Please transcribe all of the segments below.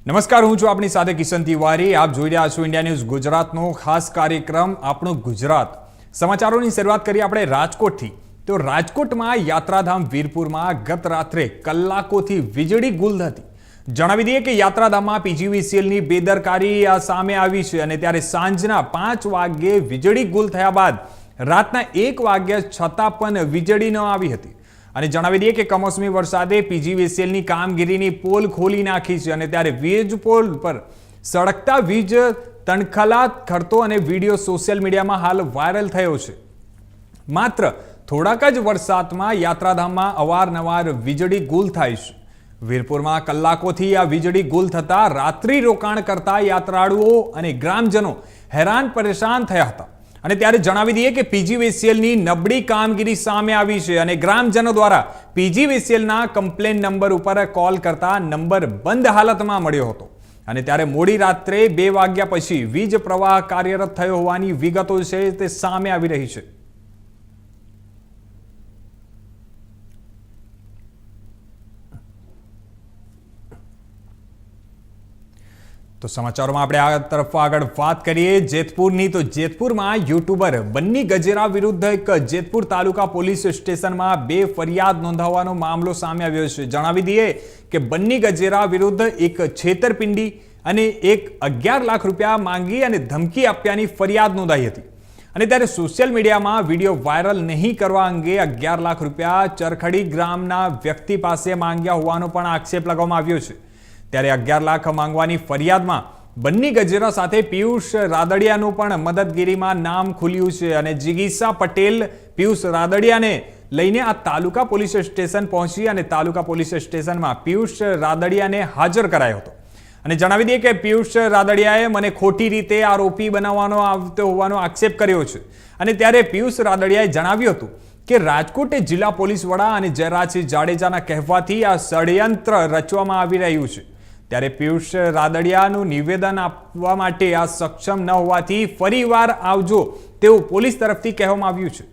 નમસ્કાર, હું છું આપની સાથે કિશન તિવારી। આપ જોઈ રહ્યા છો ઇન્ડિયા ન્યૂઝ ગુજરાતનો ખાસ કાર્યક્રમ આપણું ગુજરાત। સમાચારોની શરૂઆત કરીએ આપણે રાજકોટથી। તો રાજકોટમાં યાત્રાધામ વીરપુરમાં ગત રાત્રે કલાકોથી વીજળી ગુલ હતી। જણાવી દઈએ કે યાત્રાધામમાં પીજીવીસીએલની બેદરકારી સામે આવી છે અને ત્યારે સાંજના 5 વાગ્યે વીજળી ગુલ થયા બાદ રાતના 1 વાગ્યા છતાં પણ વીજળી ન આવી હતી। અને જણાવી દઈએ કે કમોસમી વરસાદે પીજીવીસીએલની કામગીરીની પોલ ખોલી નાખી છે અને ત્યારે વીજ પોલ પર સળગતા વીજ તણખલાટ કરતો અને વિડીયો સોશિયલ મીડિયામાં હાલ વાયરલ થયો છે। માત્ર થોડાક જ વરસાદમાં યાત્રાધામમાં અવારનવાર વીજળી ગુલ થાય છે। વીરપુરમાં કલાકોથી આ વીજળી ગુલ થતા રાત્રિ રોકાણ કરતા યાત્રાળુઓ અને ગ્રામજનો હેરાન પરેશાન થયા હતા। અને ત્યારે જણાવી દઈએ કે પીજીવીસીએલની નબળી કામગીરી સામે આવી છે અને ગ્રામજનો દ્વારા પીજીવીસીએલના કમ્પ્લેન નંબર ઉપર કોલ કરતા નંબર બંધ હાલતમાં મળ્યો હતો અને ત્યારે મોડી રાત્રે 2 વાગ્યા પછી વીજ પ્રવાહ કાર્યરત થયો હોવાની વિગતો છે તે સામે આવી રહી છે। તો સમાચારોમાં આપણે આ તરફ આગળ વાત કરીએ જેતપુરની। તો જેતપુરમાં યુટ્યુબર બન્ની ગજેરા વિરુદ્ધ એક જેતપુર તાલુકા પોલીસ સ્ટેશનમાં 2 ફરિયાદ નોંધાવવાનો મામલો સામે આવ્યો છે। જણાવી દઈએ કે બન્ની ગજેરા વિરુદ્ધ એક છેતરપિંડી અને 11 લાખ રૂપિયા માંગી અને ધમકી આપ્યાની ફરિયાદ નોંધાઈ હતી અને ત્યારે સોશિયલ મીડિયામાં વિડીયો વાયરલ નહીં કરવા અંગે 11 લાખ રૂપિયા ચરખડી ગ્રામના વ્યક્તિ પાસે માંગ્યા હોવાનો પણ આક્ષેપ લગાવવામાં આવ્યો છે। ત્યારે 11 લાખ માંગવાની ફરિયાદમાં બન્ની ગજેરા સાથે પિયુષ રાદડિયાનું પણ મદદગીરીમાં નામ ખુલ્યું છે અને જિગીસા પટેલ પિયુષ રાદડિયાને લઈને આ તાલુકા પોલીસ સ્ટેશન પહોંચી અને તાલુકા પોલીસ સ્ટેશનમાં પિયુષ રાદડિયાને હાજર કરાયો હતો અને જણાવી દઈએ કે પિયુષ રાદડિયાએ મને ખોટી રીતે આરોપી બનાવવાનો આવતો હોવાનો આક્ષેપ કર્યો છે અને ત્યારે પિયુષ રાદડિયાએ જણાવ્યું હતું કે રાજકોટ જિલ્લા પોલીસ વડા અને જયરાજસિંહ જાડેજાના કહેવાથી આ ષડયંત્ર રચવામાં આવી રહ્યું છે। ત્યારે પિયુષ રાદડિયાનું નિવેદન આપવા માટે આ સક્ષમ ન હોવાથી ફરીવાર આવજો તેવું પોલીસ તરફથી કહેવામાં આવ્યું છે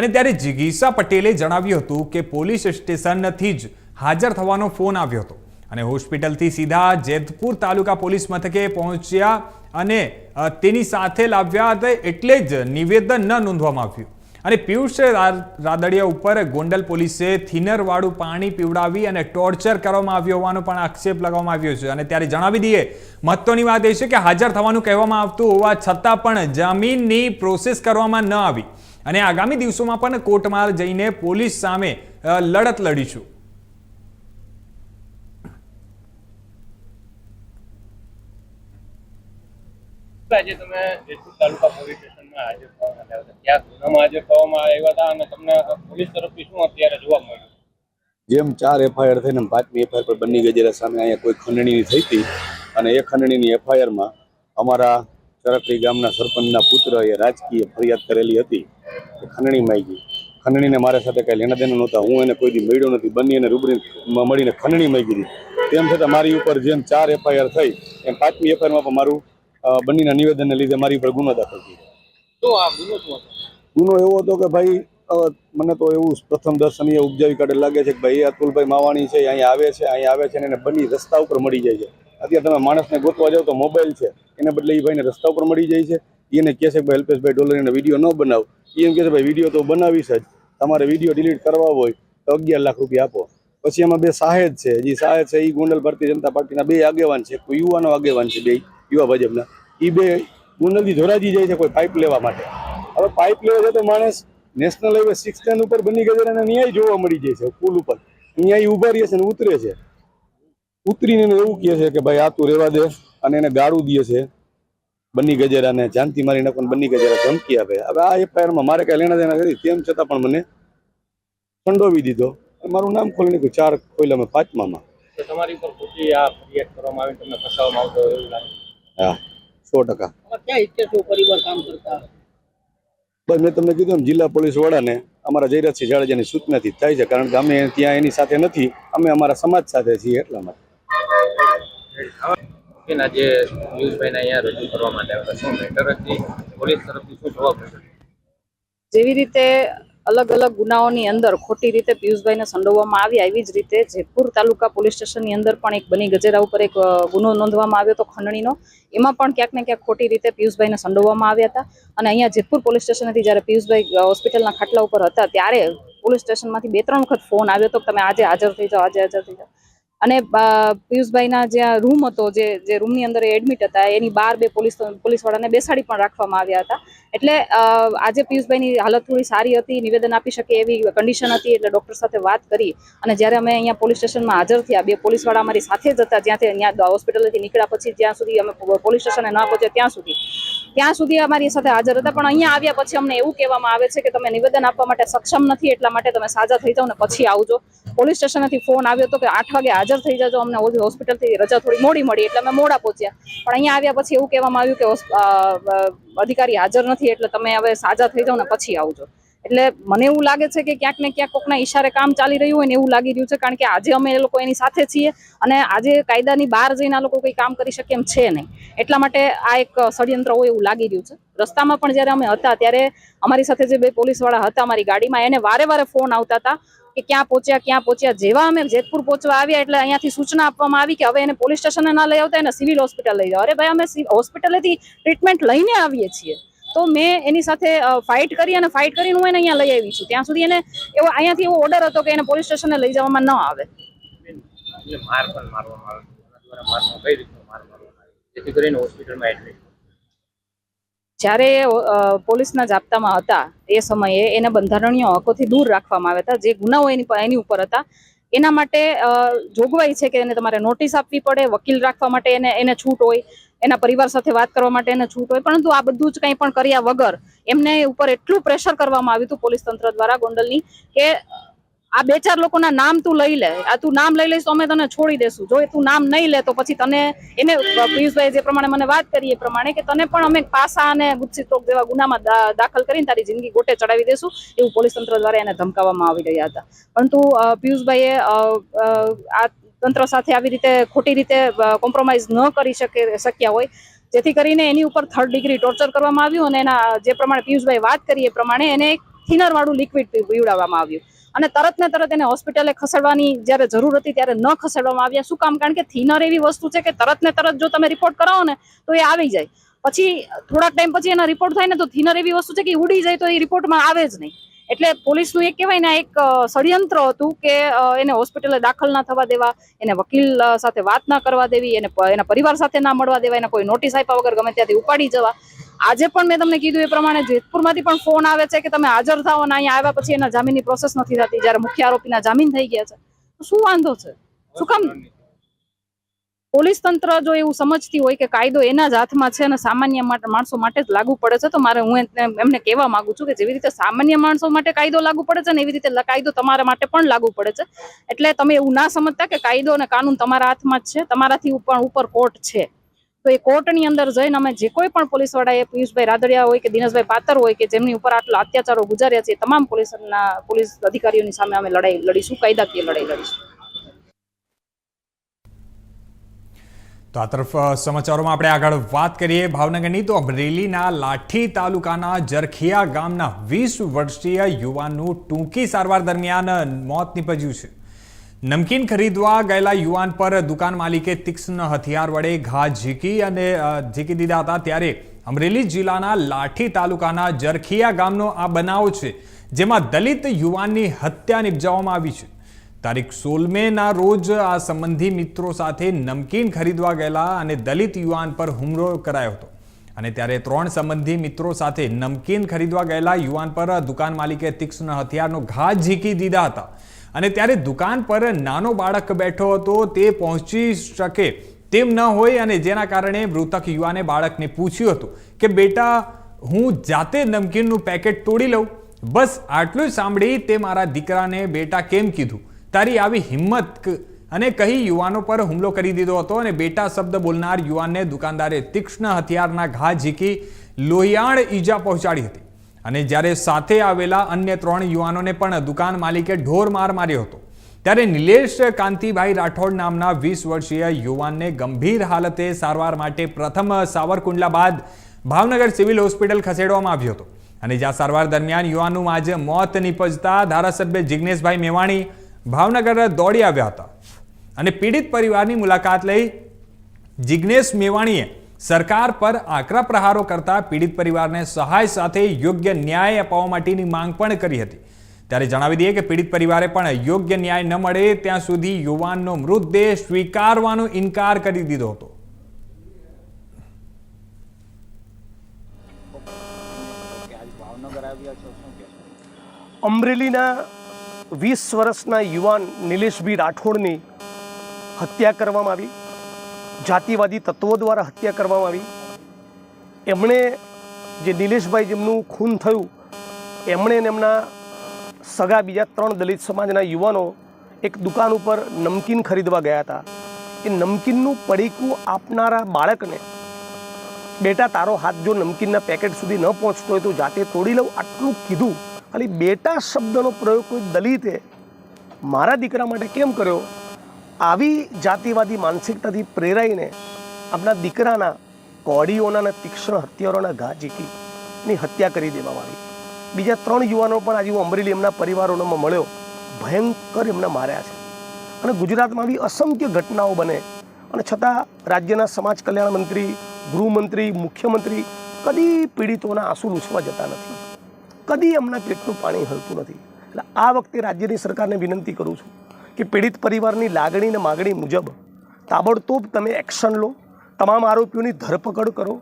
અને ત્યારે જિગીસા પટેલે જણાવ્યું હતું કે પોલીસ સ્ટેશનથી જ હાજર થવાનો ફોન આવ્યો હતો અને હોસ્પિટલથી સીધા જેતપુર તાલુકા પોલીસ મથકે પહોંચ્યા અને તેની સાથે લાવ્યા હતા એટલે જ નિવેદન ન નોંધવામાં આવ્યું અને પિયુષ રાદડિયા ઉપર ગોંડલ પોલીસે થિનરવાળું પાણી પીવડાવી અને ટોર્ચર કરવામાં આવ્યો હોવાનો પણ આક્ષેપ લગાવવામાં આવ્યો છે અને ત્યારે જણાવી દઈએ મહત્વની વાત એ છે કે હાજર થવાનું કહેવામાં આવતું હોવા છતાં પણ જામીનની પ્રોસેસ કરવામાં ન આવી અને આગામી દિવસોમાં પણ કોર્ટમાં જઈને પોલીસ સામે લડત લડીશું। આજે તમે જેતપુર તાલુકા પોલીસ સ્ટેશનમાં હાજર થવાના હતા, ત્યાં ગુનામાં હાજર થવામાં આવ્યા હતા અને તમને પોલીસ તરફથી શું અત્યારે જોવા મળ્યું? જેમ 4 એફઆઈઆર થઈને 5મી એફઆઈઆર પર બન્ની ગજેરા સામે અહીંયા કોઈ ખંડણીની થઈ હતી અને એ ખંડણીની એફઆઈઆરમાં અમારા ચરકડી ગામના સરપંચના પુત્રએ રાજકીય ફરિયાદ કરેલી હતી કે ખંડણી માંગી। ખંડણીને મારા સાથે કાંઈ લેણા દેણા નહોતા, હું એને કોઈ દી મળ્યો નથી, બંને એને રૂબરૂમાં મળીને ખંડણી માંગી હતી। તેમ છતાં મારી ઉપર જેમ 4 એફઆઈઆર થઈ એમ 5મી એફઆઈઆરમાં પણ મારું બંનેના નિવેદનને લીધે મારી ઉપર ગુનો દાખલ થયો। તો આ ગુનો શું હતો? ગુનો એવો હતો કે ભાઈ મને તો એવું પ્રથમ દર્શનીય ઉપજાવી કાઢે લાગે છે કે ભાઈ અતુલભાઈ માવાણી છે અહીંયા આવે છે અને એને બની રસ્તા ઉપર મળી જાય છે। અત્યારે તમે માણસને ગોતવા જાઓ તો મોબાઈલ છે એને બદલે એ ભાઈને રસ્તા ઉપર મળી જાય છે। એને કહે છે કે ભાઈ અલ્પેશભાઈ ડોલરીનો વિડીયો ન બનાવ, એ એમ કહે છે ભાઈ વિડીયો તો બનાવીશ જ, તમારે વિડીયો ડિલીટ કરવા હોય તો 11 લાખ રૂપિયા આપો। પછી એમાં 2 સાહેબ છે, જે સાહેબ છે એ ગોંડલ ભારતીય જનતા પાર્ટીના 2 આગેવાન છે, કોઈ યુવાનો આગેવાન છે, 2 યુવા ભાજપના, એ 2 ગોંડલથી ધોરાજી જાય છે કોઈ પાઇપ લેવા માટે। હવે પાઇપ લેવા જાય તો માણસ નેશનલ હાઈવે 610 ઉપર બન્ની ગજેરાને ન્યાય જોવા મળી જાય છે, પુલ ઉપર ન્યાય ઉભા રહે છે અને ઉતરે છે, ઉતરીને એવું કહે છે કે ભાઈ આ તું રહેવા દે અને એને ગાળું દે છે બન્ની ગજેરાને, જાનથી મારી નાખો, બન્ની ગજેરા ધમકી આપે। હવે આ એફઆઈઆરમાં મારે કાંઈ લેણા દેણા નથી, તેમ છતાં પણ મને સંડોવી દીધો, મારું નામ ખોલી નાખ્યું 4 ખોલ્યા મેં 5મામાં। તો તમારી ઉપર ખોટી આ ફરિયાદ કરવામાં આવી, તમને ફસાવવામાં આવતો એવું લાગે? હા, 100%। ક્યાં ઇતિહાસો પરિવાર કામ કરતા? બસ મેં તમને કીધું એમ જિલ્લા પોલીસ વડાને અમારા જયરાજસિંહ જાડેજાની સૂચનાથી થાય છે, કારણ કે અમે ત્યાં એની સાથે નથી, અમે અમારા સમાજ સાથે છીએ એટલા માટે। આજે ન્યૂઝભાઈને અહીંયા રજૂ કરવા માટે આવ્યા, શું મેટર હતી? પોલીસ તરફથી શું જવાબ મળ્યો? જેવી રીતે અલગ અલગ ગુનાઓની અંદર ખોટી રીતે પિયુષભાઈને સંડોવવામાં આવ્યા, એવી જ રીતે જેતપુર તાલુકા પોલીસ સ્ટેશનની અંદર પણ એક બની ગજેરા ઉપર એક ગુનો નોંધવામાં આવ્યો હતો ખંડણીનો. એમાં પણ ક્યાંક ને ક્યાંક ખોટી રીતે પિયુષભાઈને સંડોવવામાં આવ્યા હતા. અને અહીંયા જેતપુર પોલીસ સ્ટેશનથી જ્યારે પિયુષભાઈ હોસ્પિટલના ખાટલા ઉપર હતા ત્યારે પોલીસ સ્ટેશનમાંથી 2-3 વખત ફોન આવ્યો હતો કે તમે આજે હાજર થઈ જાઓ, આજે હાજર થઈ જાઓ. અને પિયુષભાઈના જ્યાં રૂમ હતો, જે રૂમની અંદર એડમિટ હતા, એની બહાર 2 પોલીસવાળાને બેસાડી પણ રાખવામાં આવ્યા હતા. એટલે આજે પિયુષભાઈની હાલત થોડી સારી હતી, નિવેદન આપી શકે એવી કન્ડિશન હતી. એટલે ડૉક્ટર સાથે વાત કરી અને જ્યારે અમે અહીંયા પોલીસ સ્ટેશનમાં હાજર થયા, 2 પોલીસવાળા અમારી સાથે જ હતા. ત્યાં હોસ્પિટલથી નીકળ્યા પછી જ્યાં સુધી અમે પોલીસ સ્ટેશને ન પહોંચ્યા ત્યાં સુધી અમારી સાથે હાજર હતા. પણ અહીંયા આવ્યા પછી અમને એવું કહેવામાં આવે છે કે તમે નિવેદન આપવા માટે સક્ષમ નથી, એટલા માટે તમે સાજા થઈ જાઓ ને પછી આવજો. પોલીસ સ્ટેશનથી ફોન આવ્યો હતો કે 8 વાગે હાજર થઈ જજો, અમને હોસ્પિટલથી રજા થોડી મોડી મળી એટલે અમે મોડા પહોંચ્યા. પણ અહીંયા આવ્યા પછી એવું કહેવામાં આવ્યું કે અધિકારી હાજર નથી એટલે તમે હવે સાજા થઈ જાઓ ને પછી આવજો. એટલે મને એવું લાગે છે કે ક્યાંક ને ક્યાંક કોકના ઈશારે કામ ચાલી રહ્યું હોય ને એવું લાગી રહ્યું છે, કારણ કે આજે અમે એ લોકો એની સાથે છીએ અને આજે કાયદાની બહાર જઈને આ લોકો કંઈ કામ કરી શકે એમ છે નહીં. એટલા માટે આ એક ષડયંત્ર હોય એવું લાગી રહ્યું છે. રસ્તામાં પણ જ્યારે અમે હતા ત્યારે અમારી સાથે જે 2 પોલીસવાળા હતા અમારી ગાડીમાં, એને વારે ફોન આવતા હતા કે ક્યાં પહોંચ્યા. જેવા અમે જેતપુર પહોંચવા આવ્યા એટલે અહીંયાથી સૂચના આપવામાં આવી કે હવે એને પોલીસ સ્ટેશને ના લઈ આવતા, એને સિવિલ હોસ્પિટલ લઈ જાઓ. અરે ભાઈ, અમે હોસ્પિટલેથી ટ્રીટમેન્ટ લઈને આવીએ છીએ. તો મેં એની સાથે ફાઇટ કરીને હું એને અહીંયા લઈ આવી છું. ત્યાં સુધી એને અહીંયાથી એવો ઓર્ડર હતો કે એને પોલીસ સ્ટેશને લઈ જવામાં ન આવે. માર પણ મારવામાં આવે, દ્વારા મારવામાં કઈ રીતનો માર મારવામાં આવે જેથી કરીને હોસ્પિટલમાં એડમિટ. જ્યારે પોલીસના જાપ્તામાં હતા એ સમયે એને બંધારણીય હકોથી દૂર રાખવામાં આવ્યા હતા. જે ગુનાઓ એની ઉપર હતા એના માટે જોગવાઈ છે કે એને તમારે નોટિસ આપવી પડે, વકીલ રાખવા માટે એને છૂટ હોય, એના પરિવાર સાથે વાત કરવા માટે એને છૂટ હોય. પરંતુ આ બધું જ કંઈ પણ કર્યા વગર એમને ઉપર એટલું પ્રેશર કરવામાં આવ્યું હતું પોલીસ તંત્ર દ્વારા ગોંડલની કે આ 2-4 લોકોના નામ તું લઈ લે, તું નામ લઈ લઈશ તો અમે તને છોડી દેશું. જો તું નામ નહીં લે તો પછી એને પિયુષભાઈ જે પ્રમાણે મને વાત કરી એ પ્રમાણે કે તને પણ અમે પાસા અને ગુસ્સી ટોક જેવા ગુનામાં દાખલ કરીને તારી જિંદગી ગોટે ચડાવી દેશું, એવું પોલીસ તંત્ર દ્વારા એને ધમકાવવામાં આવી રહ્યા હતા. પરંતુ પિયુષભાઈએ આ તંત્ર સાથે આવી રીતે ખોટી રીતે કોમ્પ્રોમાઇઝ ન કરી શક્યા હોય, જેથી કરીને એની ઉપર 3rd ડિગ્રી ટોર્ચર કરવામાં આવ્યું. અને એના જે પ્રમાણે પિયુષભાઈ વાત કરી એ પ્રમાણે એને એક થિનરવાળું લિક્વિડ પીવડાવવામાં આવ્યું અને તરત ને તરત એને હોસ્પિટલે ખસેડવાની જ્યારે જરૂર હતી ત્યારે ન ખસેડવામાં આવ્યા. શું કામ? કારણ કે થિનર એવી વસ્તુ છે કે તરત ને તરત જો તમે રિપોર્ટ કરાવો ને તો એ આવી જાય, પછી થોડાક ટાઈમ પછી એના રિપોર્ટ થાય ને તો થિનર એવી વસ્તુ છે કે ઉડી જાય તો એ રિપોર્ટમાં આવે જ નહીં. એટલે પોલીસનું એક કહેવાય ને એક ષડયંત્ર હતું કે એને હોસ્પિટલે દાખલ ના થવા દેવા, એને વકીલ સાથે વાત ના કરવા દેવી, એના પરિવાર સાથે ના મળવા દેવા, એને કોઈ નોટિસ આપ્યા વગર ગમે ત્યાંથી ઉપાડી જવા. આજે પણ મેં તમને કીધું એ પ્રમાણે જેતપુરમાંથી પણ ફોન આવે છે કે તમે હાજર થાઓ, અને અહીંયા આવ્યા પછી એના જામીનની પ્રોસેસ નથી થતી જ્યારે મુખ્ય આરોપીના જામીન થઈ ગયા છે. તો શું વાંધો છે? શું કામ પોલીસ તંત્ર જો એવું સમજતી હોય કે કાયદો એના જ હાથમાં છે અને સામાન્ય માણસો માટે જ લાગુ પડે છે, તો હું એમને કહેવા માંગુ છું કે જેવી રીતે સામાન્ય માણસો માટે કાયદો લાગુ પડે છે ને એવી રીતે કાયદો તમારા માટે પણ લાગુ પડે છે. એટલે તમે એવું ના સમજતા કે કાયદો અને કાનૂન તમારા હાથમાં જ છે, તમારાથી ઉપર કોર્ટ છે. તો એ કોર્ટની અંદર જઈને અમે જે કોઈ પણ પોલીસવાળાએ પિયુષભાઈ રાદડિયા હોય કે દિનેશભાઈ પાતર હોય કે જેમની ઉપર આટલા અત્યાચારો ગુજાર્યા છે, તમામ પોલીસ અધિકારીઓની સામે અમે લડાઈ લડીશું, કાયદાકીય લડાઈ લડીશું. તો આ તરફ સમાચારોમાં આપણે આગળ વાત કરીએ ભાવનગરની, તો અમરેલીના લાઠી તાલુકાના જરખિયા ગામના 20 વર્ષીય યુવાનનું ટૂંકી સારવાર દરમિયાન મોત નીપજ્યું છે. નમકીન ખરીદવા ગયેલા યુવાન પર દુકાન માલિકે તીક્ષ્ણ હથિયાર વડે ઘા ઝીકી દીધા હતા. ત્યારે અમરેલી જિલ્લાના લાઠી તાલુકાના જરખિયા ગામનો આ બનાવ છે, જેમાં દલિત યુવાનની હત્યા નિપજાવવામાં આવી છે. તારીખ 16 મેના રોજ આ સંબંધી મિત્રો સાથે નમકીન ખરીદવા ગયેલા અને દલિત યુવાન પર હુમલો કરાયો હતો. અને ત્યારે 3 સંબંધી મિત્રો સાથે નમકીન ખરીદવા ગયેલા યુવાન પર દુકાન માલિકે તીક્ષ્ણ હથિયારનો ઘા ઝીકી દીધા હતા. અને ત્યારે દુકાન પર નાનો બાળક બેઠો હતો, તે પહોંચી શકે તેમ ન હોય, અને જેના કારણે મૃતક યુવાને બાળકને પૂછ્યું હતું કે બેટા, હું જાતે નમકીનનું પેકેટ તોડી લઉં? બસ આટલું જ સાંભળી તે મારા દીકરાને બેટા કેમ કીધું, તારી આવી હિંમત, અને કહી યુવાનો પર હુમલો કરી દીધો હતો. અને બેટા શબ્દ બોલનાર યુવાનને દુકાનદારે તીક્ષ્ણ હથિયારના ઘા ઝીકી લોહિયાળ ઈજા પહોંચાડી હતી. અને જ્યારે સાથે આવેલા અન્ય 3 યુવાનોને પણ દુકાન માલિકે ઢોર માર માર્યો હતો. ત્યારે નિલેશ કાંતિભાઈ રાઠોડ નામના 20 વર્ષીય યુવાનને ગંભીર હાલતે સારવાર માટે પ્રથમ સાવરકુંડલા બાદ ભાવનગર સિવિલ હોસ્પિટલ ખસેડવામાં આવ્યો હતો. અને જ્યાં સારવાર દરમિયાન યુવાનનું આજે મોત નિપજતા ધારાસભ્ય જિગ્નેશભાઈ મેવાણી ભાવનગર દોડી આવ્યા હતા અને પીડિત પરિવારની મુલાકાત લઈ જિગ્નેશ મેવાણીએ સરકાર પર આકરા પ્રહારો કરતા પીડિત પરિવારને સહાય સાથે યોગ્ય ન્યાય અપાવવા માટેની માંગ પણ કરી હતી. ત્યારે જણાવી દઈએ કે પીડિત પરિવારે પણ યોગ્ય ન્યાય ન મળે ત્યાં સુધી યુવાનનો મૃતદેહ સ્વીકારવાનો ઇનકાર કરી દીધો હતો. અમરેલીના 20 વર્ષના યુવાન નિલેશભાઈ રાઠોડની હત્યા કરવામાં આવી. જાતિવાદી તત્વો દ્વારા હત્યા કરવામાં આવી. એમણે જે નિલેશભાઈ જેમનું ખૂન થયું એમણે અને એમના સગા બીજા 3 દલિત સમાજના યુવાનો એક દુકાન ઉપર નમકીન ખરીદવા ગયા હતા. એ નમકીનનું પડીકું આપનારા બાળકને, બેટા તારો હાથ જો નમકીનના પેકેટ સુધી ન પહોંચતો હોય તો જાતે તોડી લઉં, આટલું કીધું. ખાલી બેટા શબ્દનો પ્રયોગ કોઈ દલિતે મારા દીકરા માટે કેમ કર્યો? આવી જાતિવાદી માનસિકતાથી પ્રેરાઈને આપણા દીકરાના કોડીઓના અને તીક્ષ્ણ હથિયારોના ઘા ઝીકીની હત્યા કરી દેવામાં આવી. બીજા 3 યુવાનો પણ આજે હું અમરેલી એમના પરિવારોમાં મળ્યો, ભયંકર એમને માર્યા છે. અને ગુજરાતમાં આવી અસંખ્ય ઘટનાઓ બને અને છતાં રાજ્યના સમાજ કલ્યાણ મંત્રી, ગૃહમંત્રી, મુખ્યમંત્રી કદી પીડિતોના આંસુ લૂછવા જતા નથી, કદી એમના પેટનું પાણી હલતું નથી. એટલે આ વખતે રાજ્યની સરકારને વિનંતી કરું છું કે પીડિત પરિવારની લાગણી અને માગણી મુજબ તાબડતોબ તમે એક્શન લો, તમામ આરોપીઓની ધરપકડ કરો.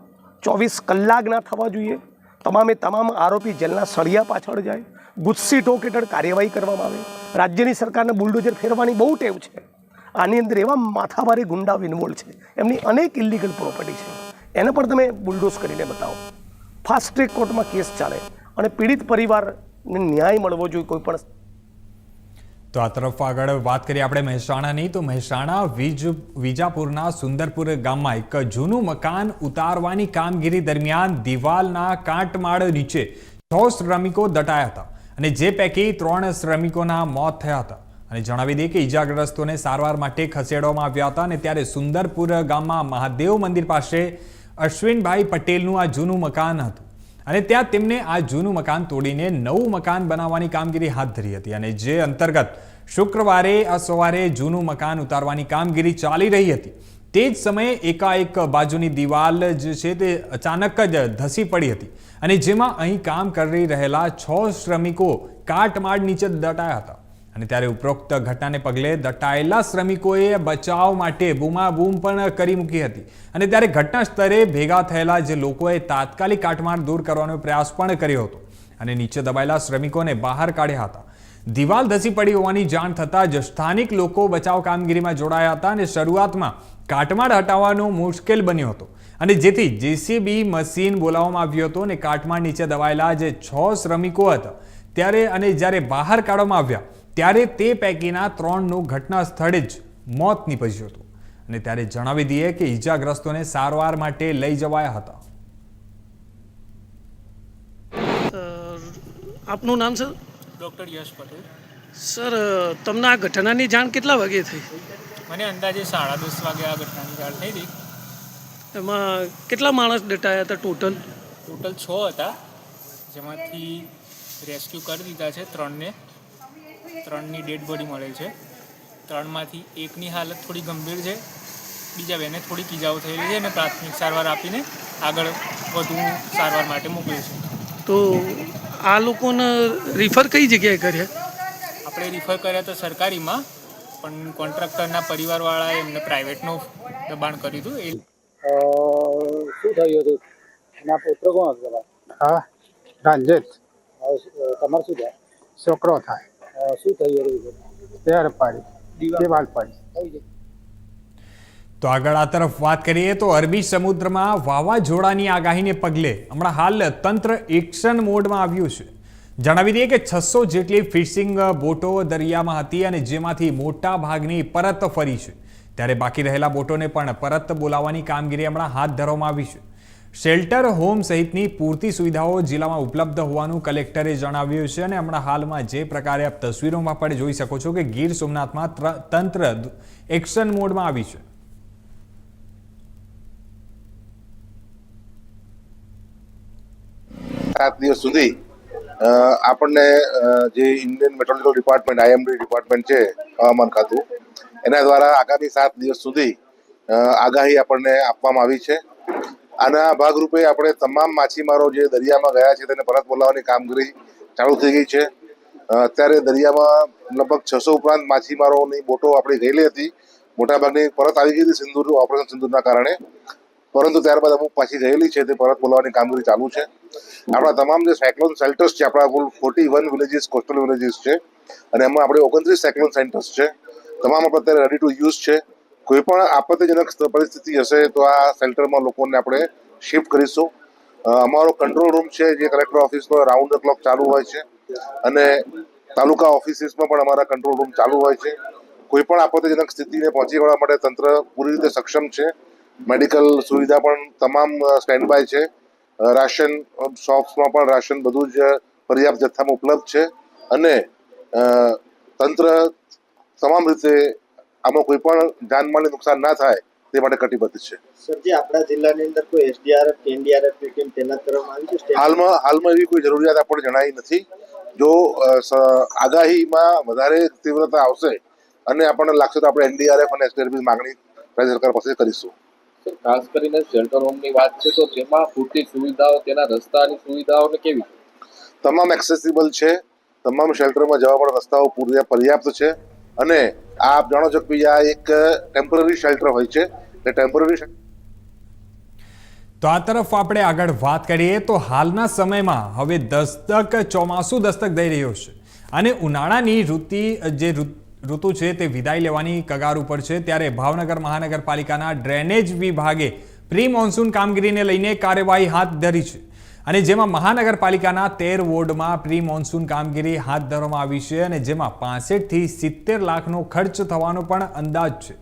24 કલાક ના થવા જોઈએ. તમામ આરોપી જેલના સળિયા પાછળ જાય, ગુસ્સી ટોક હેઠળ કાર્યવાહી કરવામાં આવે. રાજ્યની સરકારને બુલડોઝર ફેરવાની બહુ ટેવ છે. આની અંદર એવા માથાભારે ગુંડાઓ ઇન્વોલ્વ છે, એમની અનેક ઇલીગલ પ્રોપર્ટી છે, એને પણ તમે બુલડોઝ કરીને બતાવો. ફાસ્ટ ટ્રેક કોર્ટમાં કેસ ચાલે અને પીડિત પરિવારને ન્યાય મળવો જોઈએ કોઈ પણ. તો આ તરફ આગળ વાત કરીએ આપણે મહેસાણાની. તો મહેસાણા વિજાપુરના સુંદરપુર ગામમાં એક જૂનું મકાન ઉતારવાની કામગીરી દરમિયાન દિવાલના કાટમાળ નીચે 6 શ્રમિકો દટાયા હતા અને જે પૈકી 3 શ્રમિકોના મોત થયા હતા. અને જણાવી દઈએ કે ઈજાગ્રસ્તોને સારવાર માટે ખસેડવામાં આવ્યા હતા. અને ત્યારે સુંદરપુર ગામમાં મહાદેવ મંદિર પાસે અશ્વિનભાઈ પટેલનું આ જૂનું મકાન હતું અને ત્યાં તેમને આ જૂનું મકાન તોડીને નવું મકાન બનાવવાની કામગીરી હાથ ધરી હતી. અને જે અંતર્ગત શુક્રવારે સવારે જૂનું મકાન ઉતારવાની કામગીરી ચાલી રહી હતી. તે જ સમયે એકાએક બાજુની દિવાલ જે છે તે અચાનક જ ધસી પડી હતી અને જેમાં અહીં કામ કરી રહેલા 6 શ્રમિકો કાટમાળ નીચે દટાયા હતા. અને ત્યારે ઉપરોક્ત ઘટનાને પગલે દટાયેલા શ્રમિકોએ બચાવ માટે બૂમાબૂમ પણ કરી મૂકી હતી. અને ત્યારે ઘટના સ્થળે ભેગા થયેલા જે લોકોએ તાત્કાલિક કાટમાળ દૂર કરવાનો પ્રયાસ પણ કર્યો હતો અને નીચે દબાયેલા શ્રમિકોને બહાર કાઢ્યા હતા. દિવાલ ધસી પડી હોવાની જાણ થતાં જ સ્થાનિક લોકો બચાવ કામગીરીમાં જોડાયા હતા અને શરૂઆતમાં કાટમાળ હટાવવાનો મુશ્કેલ બન્યો હતો અને જેથી જેસીબી મશીન બોલાવવામાં આવ્યું હતું અને કાટમાળ નીચે દબાયેલા જે 6 શ્રમિકો હતા જ્યારે બહાર કાઢવામાં આવ્યા ત્યારે તે પૈકીના 3નું ઘટના સ્થળે જ મોત નીપજ્યું હતું. અને ત્યારે જણાવી દઈએ કે ઈજાગ્રસ્તોને સારવાર માટે લઈ જવાયા હતા. આપનું નામ સર? ડૉક્ટર યશ પટેલ. સર, તમને આ ઘટનાની જાણ કેટલા વાગે થઈ? મને અંદાજે 10:30 વાગે આ ઘટનાની જાણ થઈ હતી. એમાં કેટલા માણસ દટાયા હતા ટોટલ? ટોટલ 6 હતા, જેમાંથી રેસ્ક્યુ કરી દીધા છે 3ને. 3ની ડેડ બોડી મળેલ છે. 3માંથી એકની હાલત થોડી ગંભીર છે, બીજા 2ને થોડીક ઈજાઓ થયેલી છે અને પ્રાથમિક સારવાર આપીને આગળ વધુ સારવાર માટે મોકલ્યું છે. તો આ લોકોને રિફર કઈ જગ્યાએ કર્યા? આપણે રિફર કર્યા તો સરકારીમાં, પણ કોન્ટ્રાક્ટરના પરિવારવાળાએ એમને પ્રાઇવેટનું દબાણ કર્યું હતું. શું થયું હતું? એના પુત્ર કોણ હતા? હા, રંજીત. તમારે શું થાય? છોકરો થાય. શું થયું હતું? તેર પડી, દિવાલ પડી. તો આગળ આ તરફ વાત કરીએ તો અરબી સમુદ્રમાં વાવાઝોડાની આગાહીને પગલે હમણાં હાલ તંત્ર એક્શન મોડમાં આવ્યું છે. જણાવી દઈએ કે 600 જેટલી ફિશિંગ બોટો દરિયામાં હતી અને જેમાંથી મોટા ભાગની પરત ફરી છે. ત્યારે બાકી રહેલા બોટોને પણ પરત બોલાવવાની કામગીરી હમણાં હાથ ધરવામાં આવી છે. શેલ્ટર હોમ સહિતની પૂરતી સુવિધાઓ જિલ્લામાં ઉપલબ્ધ હોવાનું કલેક્ટરે જણાવ્યું છે. અને હમણાં હાલમાં જે પ્રકારે આપ તસવીરોમાં પણ જોઈ શકો છો કે ગીર સોમનાથમાં તંત્ર એક્શન મોડમાં આવી છે. 7 દિવસ સુધી આપણને જે Indian meteorological department IMD department છે હવામાન ખાતું, એના દ્વારા આગામી 7 દિવસ સુધી આગાહી આપણને આપવામાં આવી છે. આના ભાગરૂપે આપણે તમામ માછીમારો જે દરિયામાં ગયા છે તેને પરત બોલાવવાની કામગીરી ચાલુ થઈ ગઈ છે. અત્યારે દરિયામાં લગભગ 600 ઉપરાંત માછીમારોની બોટો આપણી ગયેલી હતી. મોટાભાગની પરત આવી ગઈ હતી ઓપરેશન સિંદૂરના કારણે, પરંતુ ત્યારબાદ અમુક પાછી ગયેલી છે તે પરત બોલાવવાની કામગીરી ચાલુ છે. આપણા તમામ જે સાયક્લોન શેલ્ટર્સ છે, આપણા કુલ 41 વિલેજીસ કોસ્ટલ વિલેજીસ છે અને એમાં આપણે 29 સાયક્લોન સેન્ટર્સ છે. તમામ આપણે અત્યારે રેડી ટુ યુઝ છે. કોઈ પણ આપત્તિજનક પરિસ્થિતિ હશે તો આ શેલ્ટરમાં લોકોને આપણે શિફ્ટ કરીશું. અમારો કંટ્રોલ રૂમ છે જે કલેક્ટર ઓફિસનો રાઉન્ડ ધ ક્લોક ચાલુ હોય છે અને તાલુકા ઓફિસીસમાં પણ અમારા કંટ્રોલ રૂમ ચાલુ હોય છે. કોઈ પણ આપત્તિજનક સ્થિતિને પહોંચી વળવા માટે તંત્ર પૂરી રીતે સક્ષમ છે. મેડિકલ સુવિધા પણ તમામ સ્ટેન્ડ બાય છે. રાશન શોપ્સમાં પણ રાશન બધું જ પર્યાપ્ત જથ્થામાં ઉપલબ્ધ છે અને તંત્ર તમામ રીતે આમાં કોઈ પણ જાનમાલને નુકસાન ના થાય તે માટે કટિબદ્ધ છે. સર, જે આપણા જિલ્લાની અંદર કોઈ SDRF કે NDRF ની ટીમ તૈનાત કરવામાં આવી છે? હાલમાં એવી કોઈ જરૂરિયાત આપણને જણાઈ નથી. જો આગાહીમાં વધારે તીવ્રતા આવશે અને આપણને લાગશે તો આપણે NDRF અને SDRF ની માંગણી રાજ્ય સરકાર પાસે કરીશું. ખાસ કરીને શેલ્ટર હોમની વાત છે તો તેમાં પૂરતી સુવિધાઓ, તેના રસ્તાની સુવિધાઓને કેવી છે? તમામ એક્સેસિબલ છે. તમામ શેલ્ટરમાં જવા માટે રસ્તાઓ પર્યાપ્ત છે અને આપ જાણો છો કે આ એક ટેમ્પરરી શેલ્ટર હોય છે. એ ટેમ્પરરી તો આ તરફ આપણે આગળ વાત કરીએ તો હાલના સમયમાં હવે ચોમાસું દસ્તક દઈ રહ્યો છે અને ઉનાળાની ઋતુ છે તે વિદાય લેવાની કગાર ઉપર છે. ત્યારે ભાવનગર મહાનગરપાલિકાના ડ્રેનેજ વિભાગે પ્રી મોન્સૂન કામગીરીને લઈને કાર્યવાહી હાથ ધરી છે અને જેમાં મહાનગરપાલિકાના 13 વોર્ડમાં પ્રી મોન્સૂન કામગીરી હાથ ધરવામાં આવી છે અને જેમાં 65 થી 70 લાખનો ખર્ચ થવાનો પણ અંદાજ છે.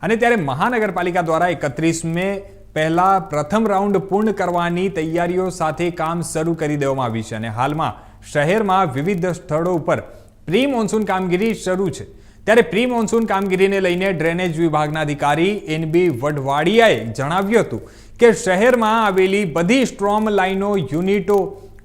અને ત્યારે મહાનગરપાલિકા દ્વારા 31 મે પહેલા પ્રથમ રાઉન્ડ પૂર્ણ કરવાની તૈયારીઓ સાથે કામ શરૂ કરી દેવામાં આવી છે અને હાલમાં શહેરમાં વિવિધ સ્થળો ઉપર પ્રી મોન્સૂન કામગીરી શરૂ છે. ત્યારે પ્રી મોન્સૂન કામગીરીને લઈને ડ્રેનેજ વિભાગના અધિકારી NB વઢવાડિયાએ જણાવ્યું હતું કે શહેરમાં આવેલી બધી સ્ટ્રોમ લાઈનો, યુનિટો,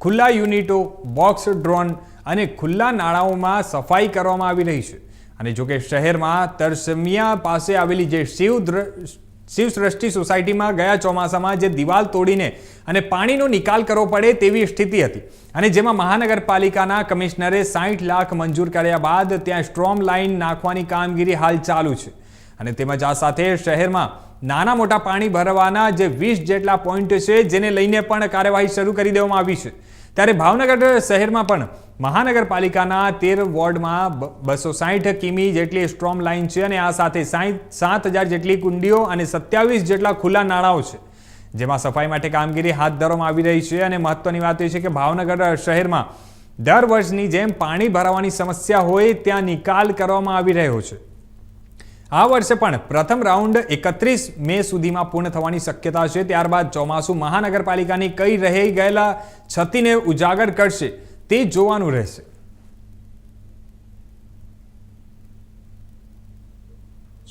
ખુલ્લા યુનિટો, બોક્સ ડ્રોન અને ખુલ્લા નાળાઓમાં સફાઈ કરવામાં આવી રહી છે. અને જોકે શહેરમાં તરસમિયા પાસે આવેલી જે શિવ સૃષ્ટિ સોસાયટીમાં ગયા ચોમાસામાં જે દિવાલ તોડીને અને પાણીનો નિકાલ કરવો પડે તેવી સ્થિતિ હતી અને જેમાં મહાનગરપાલિકાના કમિશનરે 60 લાખ મંજૂર કર્યા બાદ ત્યાં સ્ટ્રોમ લાઇન નાખવાની કામગીરી હાલ ચાલુ છે. અને તેમજ આ સાથે શહેરમાં નાના મોટા પાણી ભરવાના જે 20 જેટલા પોઈન્ટ છે જેને લઈને પણ કાર્યવાહી શરૂ કરી દેવામાં આવી છે. ત્યારે ભાવનગર શહેરમાં પણ મહાનગરપાલિકાના 13 વોર્ડમાં 260 કિમી જેટલી સ્ટ્રોમ લાઇન છે અને આ સાથે 7,000 જેટલી કુંડીઓ અને 27 જેટલા ખુલ્લા નાળાઓ છે જેમાં સફાઈ માટે કામગીરી હાથ ધરવામાં આવી રહી છે. અને મહત્વની વાત એ છે કે ભાવનગર શહેરમાં દર વર્ષની જેમ પાણી ભરાવાની સમસ્યા હોય ત્યાં નિકાલ કરવામાં આવી રહ્યો છે. આ વર્ષે પણ પ્રથમ રાઉન્ડ 31 મે સુધીમાં પૂર્ણ થવાની શક્યતા છે. ત્યારબાદ ચોમાસું મહાનગરપાલિકાની કઈ રહી ગયેલા ક્ષતિને ઉજાગર કરશે તે જોવાનું રહેશે.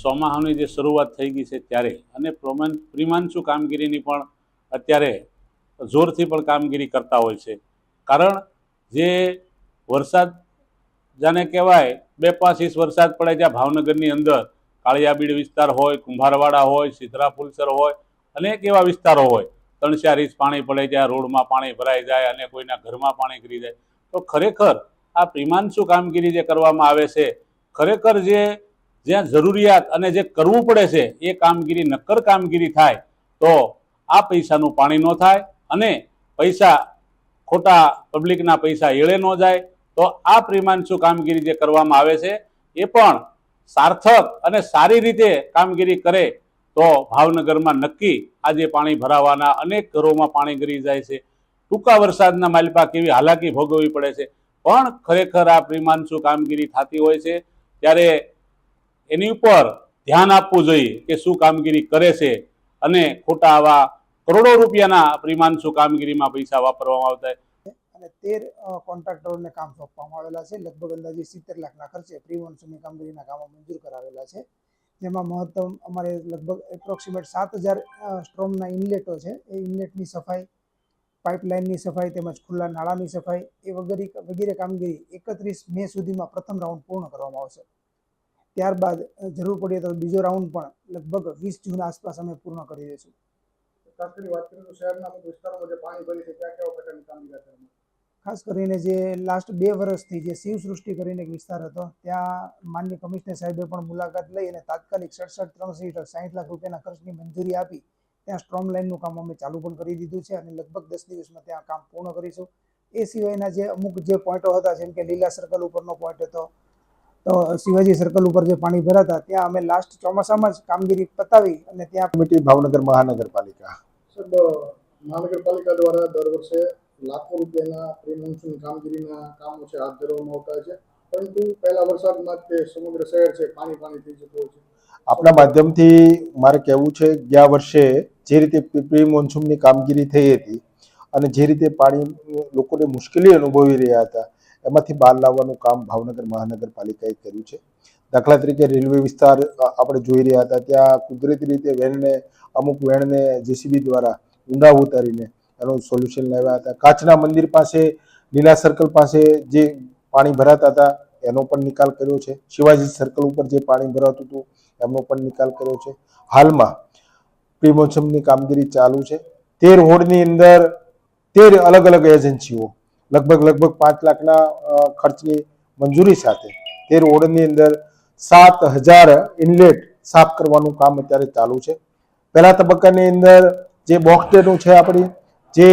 ચોમાસાની જે શરૂઆત થઈ ગઈ છે ત્યારે અને પ્રીમાન્સુ કામગીરીની પણ અત્યારે જોરથી પણ કામગીરી કરતા હોય છે. કારણ જે વરસાદ જાણે કહેવાય 2-5 ઇંચ વરસાદ પડે ત્યાં ભાવનગરની અંદર કાળિયાબીડ વિસ્તાર હોય, કુંભારવાડા હોય, સિદ્ધરા ફુલસર હોય, અનેક એવા વિસ્તારો હોય 3-4 ઇંચ પાણી પડે ત્યાં રોડમાં પાણી ભરાઈ જાય અને કોઈના ઘરમાં પાણી કરી જાય. તો ખરેખર આ પ્રીમાન્સુ કામગીરી જે કરવામાં આવે છે, ખરેખર જ્યાં જરૂરિયાત અને જે કરવું પડે છે એ કામગીરી નક્કર કામગીરી થાય તો આ પૈસાનું પાણી ન થાય અને પૈસા ખોટા પબ્લિકના પૈસા એળે ન જાય. તો આ પ્રીમાન્સુ કામગીરી જે કરવામાં આવે છે એ પણ સાર્થક અને સારી રીતે કામગીરી કરે તો ભાવનગરમાં નક્કી આજે પાણી ભરાવાના અનેક ઘરોમાં પાણી ગરી જાય છે. ટૂંકા વરસાદના માલપા કેવી હાલાકી ભોગવવી પડે છે, પણ ખરેખર આ પ્રીમાન્સુ કામગીરી થતી હોય છે ત્યારે એની ઉપર ધ્યાન આપવું જોઈએ કે શું કામગીરી કરે છે અને ખોટા આવા કરોડો રૂપિયાના પ્રીમાન્સુ કામગીરીમાં પૈસા વાપરવામાં આવતા અને 13 કોન્ટ્રાક્ટરોને કામ સોંપવામાં આવેલા છે. લગભગ અંદાજે 70 લાખના ખર્ચે પ્રી મોન્સૂનની કામગીરીના કામો મંજૂર કરાવેલા છે. જેમાં મહત્તમ અમારે લગભગ એપ્રોક્સિમેટ 7,000 સ્ટ્રોમના ઇનલેટો છે. એ ઇનલેટની સફાઈ, પાઇપલાઇનની સફાઈ તેમજ ખુલ્લા નાળાની સફાઈ એ વગેરે કામગીરી 31 મે સુધીમાં પ્રથમ રાઉન્ડ પૂર્ણ કરવામાં આવશે. ત્યારબાદ જરૂર પડે તો બીજો રાઉન્ડ પણ લગભગ 20 જૂન આસપાસ અમે પૂર્ણ કરી દઈશું. ખાસ કરી વાત કરીએ તો શહેરના અમુક વિસ્તારોમાં જે પાણી ભરી છે ત્યાં કેવા પ્રકારની કામગીરી કરવામાં? ખાસ કરીને જે લાસ્ટ 2 વર્ષથી જે શિવસૃષ્ટિ કરીને એક વિસ્તાર હતો ત્યાં માનનીય કમિશનર સાહેબે પણ મુલાકાત લઈ અને તાત્કાલિક 67,360 લાખ રૂપિયાના ખર્ચની મંજૂરી આપી ત્યાં સ્ટ્રોમ લાઇનનું કામ અમે ચાલુ પણ કરી દીધું છે અને લગભગ 10 દિવસમાં ત્યાં કામ પૂર્ણ કરીશું. એ સિવાયના જે અમુક જે પોઈન્ટો હતા જેમ કે લીલા સર્કલ ઉપરનો પોઈન્ટ હતો, તો શિવાજી સર્કલ ઉપર જે પાણી ભરાતા ત્યાં અમે લાસ્ટ ચોમાસામાં જ કામગીરી પતાવી અને ત્યાં કમિટી ભાવનગર મહાનગરપાલિકા સાહેબ, મહાનગરપાલિકા દ્વારા દર વર્ષે લાખો રૂપિયાના પ્રી મોન્સૂન કામગીરીના કામો છે હાથ ધરવામાં આવતા છે, પરંતુ પહેલા વરસાદમાં તે સમગ્ર શહેર છે પાણી થઈ જતું હોય છે. આપણા માધ્યમથી મારે કહેવું છે, ગયા વર્ષે જે રીતે પ્રી મોન્સૂનની કામગીરી થઈ હતી અને જે રીતે પાણી લોકોને મુશ્કેલી અનુભવી રહ્યા હતા એમાંથી બહાર લાવવાનું કામ ભાવનગર મહાનગરપાલિકાએ કર્યું છે. દાખલા તરીકે રેલવે વિસ્તાર આપણે જોઈ રહ્યા હતા, ત્યાં કુદરતી રીતે અમુક વેણને જેસીબી દ્વારા ઊંડા ઉતારીને એનું સોલ્યુશન લાવ્યા હતા. કાચના મંદિર પાસે લીલા સર્કલ પાસે જે પાણી ભરાતા હતા એનો પણ નિકાલ કર્યો છે. શિવાજી સર્કલ ઉપર જે પાણી ભરાતું હતું એમનો પણ નિકાલ કર્યો છે. હાલમાં પ્રી મોન્સૂનની કામગીરી ચાલુ છે. 13 વોર્ડની અંદર 13 અલગ અલગ એજન્સીઓ લગભગ 5 લાખના ખર્ચની મંજૂરી સાથે 13 વોર્ડની અંદર 7,000 ઇનલેટ સાફ કરવાનું કામ અત્યારે ચાલુ છે. પહેલા તબક્કાની અંદર જે બોક્સ ડેનું છે, આપણી જે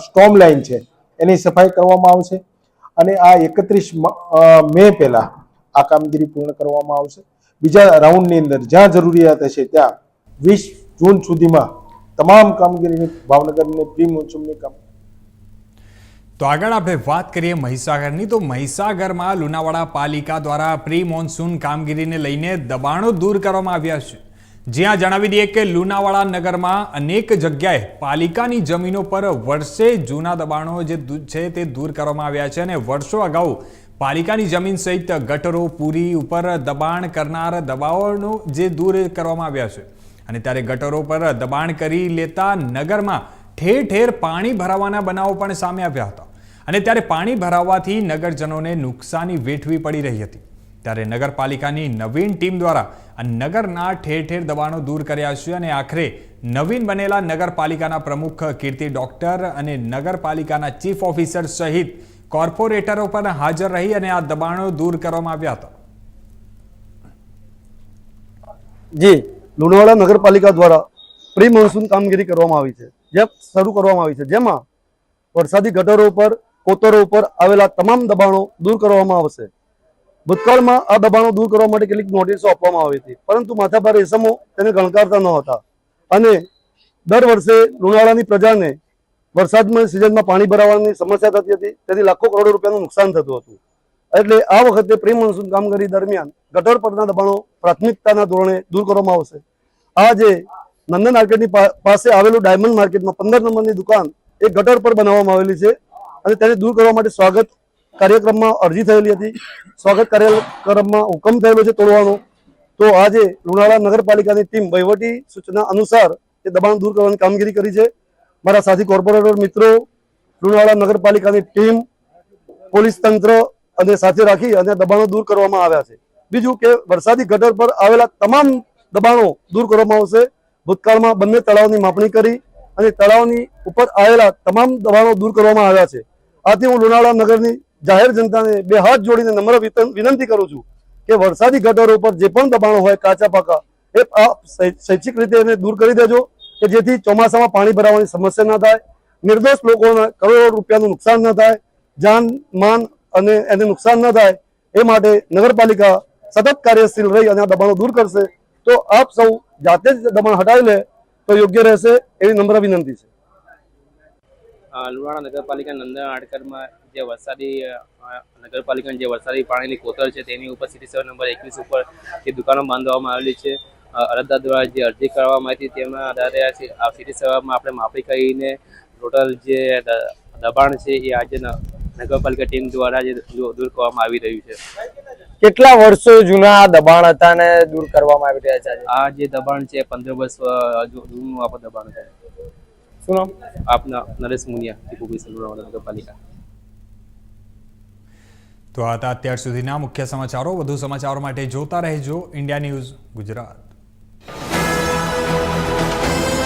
સ્ટોમ લાઇન છે એની સફાઈ કરવામાં આવશે અને આ 31 મે પહેલા આ કામગીરી પૂર્ણ કરવામાં આવશે. બીજા રાઉન્ડની અંદર જ્યાં જરૂરિયાત હશે ત્યાં 20 જૂન સુધીમાં તમામ કામગીરીની ભાવનગરની પ્રી મોન્સૂનની કામ. તો આગળ આપણે વાત કરીએ મહીસાગરની. તો મહીસાગરમાં લુણાવાડા પાલિકા દ્વારા પ્રી મોન્સૂન કામગીરીને લઈને દબાણો દૂર કરવામાં આવ્યા છે. જ્યાં જણાવી દઈએ કે લુણાવાડા નગરમાં અનેક જગ્યાએ પાલિકાની જમીનો પર વર્ષે જૂના દબાણો જે છે તે દૂર કરવામાં આવ્યા છે અને વર્ષો અગાઉ પાલિકાની જમીન સહિત ગટરો પૂરી ઉપર દબાણ કરનાર દબાણો જે દૂર કરવામાં આવ્યા છે અને ત્યારે ગટરો પર દબાણ કરી લેતા નગરમાં ઠેર ઠેર પાણી ભરાવાના બનાવો પણ સામે આવ્યા હતા અને ત્યારે પાણી ભરાવાથી નગરજનોને નુકસાની વેઠવી પડી રહી હતી. ત્યારે નગરપાલિકાની નવીન ટીમ દ્વારા નગરના ઠેર ઠેર દબાણો દૂર કર્યા છે અને આખરે નવીન બનેલા નગરપાલિકાના પ્રમુખ કીર્તિ ડોક્ટર અને નગરપાલિકાના ચીફ ઓફિસર સહિત કોર્પોરેટરો પણ હાજર રહી અને આ દબાણો દૂર કરવામાં આવ્યા હતા. જી, લુણાવાડા નગરપાલિકા દ્વારા પ્રી મોન્સૂન કામગીરી કરવામાં આવી છે, જે શરૂ કરવામાં આવી છે, જેમાં વરસાદી ગટરો ઉપર કોતરો ઉપર આવેલા તમામ દબાણો દૂર કરવામાં આવશે. ભૂતકાળમાં આ દબાણો દૂર કરવા માટે કેટલીક નોટિસો આપવામાં આવી હતી, પરંતુ માથાભારે ઇસમો તેને ગણકારતા ન હતા અને દર વર્ષે લુણાવાડાની પ્રજાને વરસાદમાં સિઝનમાં પાણી ભરાવાની સમસ્યા થતી હતી, તેથી લાખો કરોડો રૂપિયાનું નુકસાન થતું હતું. એટલે આ વખતે પ્રી મોન્સૂન કામગીરી દરમિયાન ગટર પરના દબાણો પ્રાથમિકતાના ધોરણે દૂર કરવામાં આવશે. આ જે નંદન માર્કેટની પાસે આવેલું ડાયમંડ માર્કેટમાં 15 નંબરની દુકાન એક ગટર પર બનાવવામાં આવેલી છે અને તેને દૂર કરવા માટે સ્વાગત કાર્યક્રમમાં અરજી થયેલી હતી. સ્વાગત કાર્યક્રમમાં હુકમ થયેલો છે તોડવાનો. તો આજે લુણાવાડા નગરપાલિકાની ટીમ વહીવટી સૂચના અનુસાર એ દબાણ દૂર કરવાની કામગીરી કરી છે. મારા સાથી કોર્પોરેટર મિત્રો, લુણાવાડા નગરપાલિકાની ટીમ, પોલીસ તંત્ર અને સાથે રાખી અને દબાણો દૂર કરવામાં આવ્યા છે. બીજું કે વરસાદી ગટર પર આવેલા તમામ દબાણો દૂર કરવામાં આવશે. ભૂતકાળમાં બંને તળાવની માપણી કરી અને તળાવની ઉપર આવેલા તમામ દબાણો દૂર કરવામાં આવ્યા છે. આથી હું લુણાવાડા નગરની જાહેર જનતાને 2 હાથ જોડીને નમ્ર વિનંતી કરું છું કે વરસાદી ગટરો પર જે પણ દબાણો હોય કાચા પાકા એ શૈક્ષિક રીતે એને દૂર કરી દેજો કે જેથી ચોમાસામાં પાણી ભરાવાની સમસ્યા ન થાય, નિર્દોષ લોકોને કરોડો રૂપિયાનું નુકસાન ન થાય, જાન માન અને એને નુકસાન ન થાય એ માટે નગરપાલિકા સતત કાર્યશીલ રહી અને આ દબાણો દૂર કરશે. તો આપ સૌ જાતે જ દબાણ હટાવી લે તો યોગ્ય રહેશે એવી નમ્ર વિનંતી છે. લુણાવાડા નગરપાલિકા નંદન આડકરમાં જે વરસાદી નગરપાલિકાની જે વરસાદી પાણીની કોતર છે તેની ઉપર સિટી સર્વે નંબર 21 ઉપર જે દુકાનો બાંધવામાં આવેલી છે. અરજદાર દ્વારા જે અરજી કરવામાં આવી હતી તેના આધારે આ સિટી સર્વેમાં આપણે માપણી કરીને ટોટલ જે દબાણ છે એ આજે નગરપાલિકા ટીમ દ્વારા જે દૂર કરવામાં આવી રહ્યું છે. કેટલા વર્ષો જૂના દબાણ હતા ને દૂર કરવામાં આવી રહ્યા છે? આ જે દબાણ છે 15 વર્ષ જૂનું આપણું દબાણ છે. શું નામ? આપના નરેશ મુનિયા, ટીપુ પીસલ લુણાવાડા નગરપાલિકા. તો આ હતા અત્યાર સુધીના મુખ્ય સમાચારો. વધુ સમાચારો માટે જોતા રહેજો ઇન્ડિયા ન્યૂઝ ગુજરાત.